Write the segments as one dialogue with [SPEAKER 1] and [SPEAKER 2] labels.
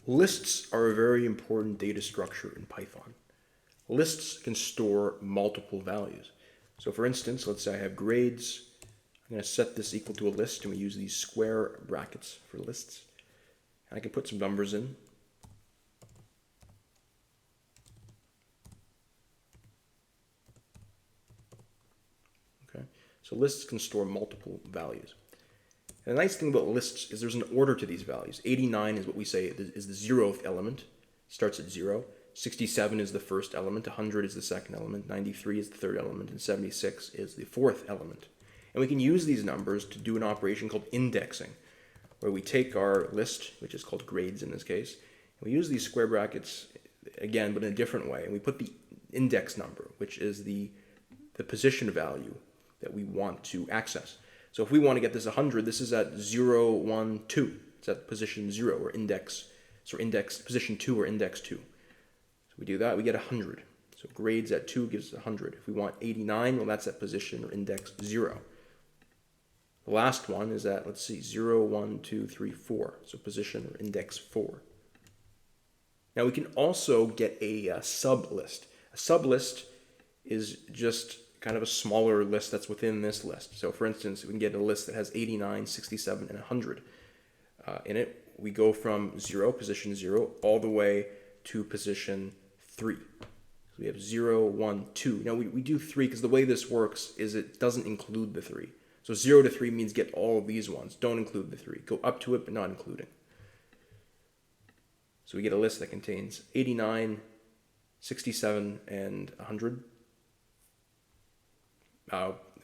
[SPEAKER 1] Lists are a very important data structure in Python. Lists can store multiple values. So for instance, let's say I have grades. I'm going to set this equal to a list, and we use these square brackets for lists. And I can put some numbers in. Okay, so lists can store multiple values. And the nice thing about lists is there's an order to these values. 89 is what we say is the 0th element, starts at 0. 67 is the first element, 100 is the second element, 93 is the third element, and 76 is the fourth element. And we can use these numbers to do an operation called indexing, where we take our list, which is called grades in this case, and we use these square brackets again, but in a different way, and we put the index number, which is the position value that we want to access. So if we want to get this 100, this is at 0, 1, 2. It's at position 0 or index, so index position 2 or index 2. So we do that, we get 100. So grades at 2 gives us 100. If we want 89, well, that's at position or index 0. The last one is at, let's see, 0, 1, 2, 3, 4. So position or index 4. Now we can also get a sublist. A sublist is just kind of a smaller list that's within this list. So for instance, we can get a list that has 89, 67, and 100 in it. We go from 0, position 0, all the way to position 3. So we have 0, 1, 2. Now we do 3 because the way this works is it doesn't include the 3. So 0 to 3 means get all of these ones. Don't include the 3. Go up to it, but not including. So we get a list that contains 89, 67, and 100.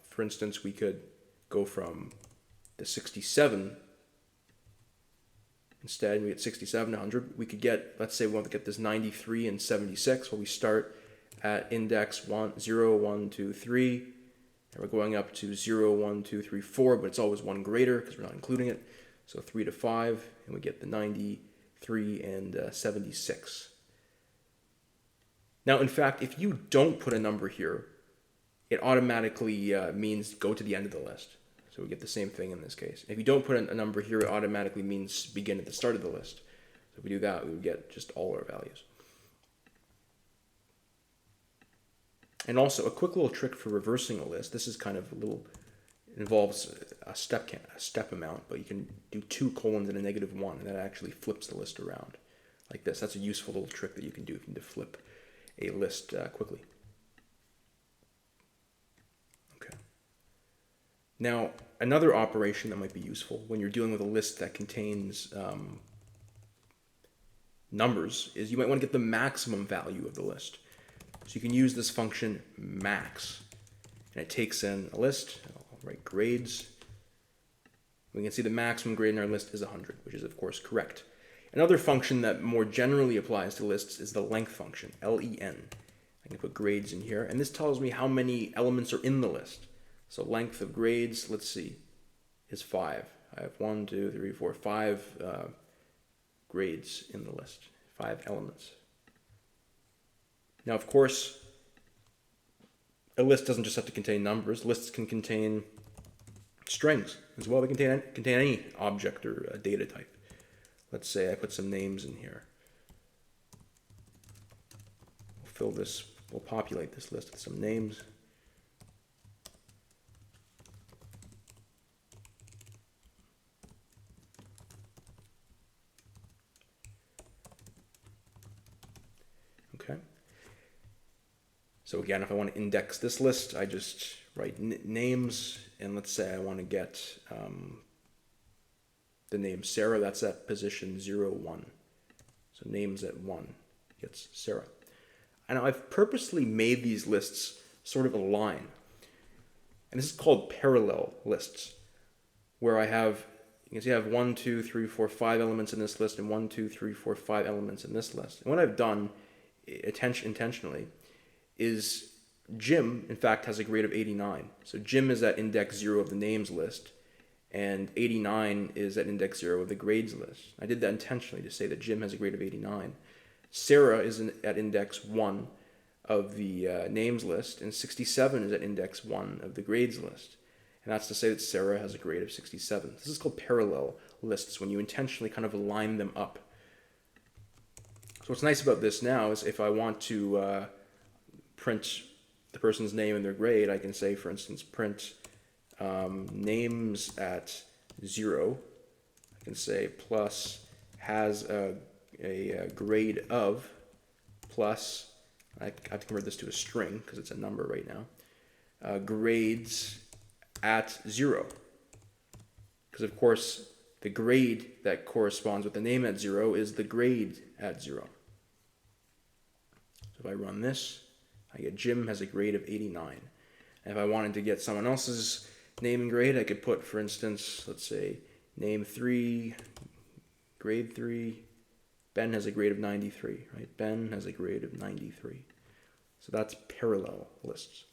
[SPEAKER 1] For instance, we could go from the 67 instead, and we get 67, 100. We could get, let's say we want to get this 93 and 76. Well, we start at index 1, 0, 1, 2, 3, and we're going up to 0, 1, 2, 3, 4, but it's always one greater because we're not including it. So 3 to 5, and we get the 93 and 76. Now, in fact, if you don't put a number here, it automatically means go to the end of the list. So we get the same thing in this case. If you don't put a number here, it automatically means begin at the start of the list. So if we do that, we would get just all our values. And also, a quick little trick for reversing a list. This is kind of a little, it involves a step amount, but you can do 2 colons and a -1, and that actually flips the list around like this. That's a useful little trick that you can do if you need to flip a list quickly. Now, another operation that might be useful when you're dealing with a list that contains numbers is you might want to get the maximum value of the list. So you can use this function max, and it takes in a list. I'll write grades. We can see the maximum grade in our list is 100, which is of course correct. Another function that more generally applies to lists is the length function, len. I can put grades in here, and this tells me how many elements are in the list. So length of grades, let's see, is 5. I have 1, 2, 3, 4, 5 grades in the list, 5 elements. Now, of course, a list doesn't just have to contain numbers. Lists can contain strings as well. They contain any object or data type. Let's say I put some names in here. We'll populate this list with some names. Okay. So again, if I want to index this list, I just write names, and let's say I want to get the name Sarah. That's at position 0, 1. So names at 1 gets Sarah. And I've purposely made these lists sort of a line. And this is called parallel lists, where I have, you can see I have 1, 2, 3, 4, 5 elements in this list, and 1, 2, 3, 4, 5 elements in this list. And what I've done intentionally is Jim, in fact, has a grade of 89. So Jim is at index 0 of the names list, and 89 is at index 0 of the grades list. I did that intentionally to say that Jim has a grade of 89. Sarah is at index 1 of the names list, and 67 is at index 1 of the grades list. And that's to say that Sarah has a grade of 67. This is called parallel lists, when you intentionally kind of line them up. what's nice about this now is if I want to print the person's name and their grade, I can say, for instance, print names at 0. I can say plus has a grade of plus, I have to convert this to a string because it's a number right now, grades at 0. Because of course the grade that corresponds with the name at 0 is the grade at 0. So if I run this, I get Jim has a grade of 89. And if I wanted to get someone else's name and grade, I could put, for instance, let's say name 3, grade 3, Ben has a grade of 93, right? Ben has a grade of 93. So that's parallel lists.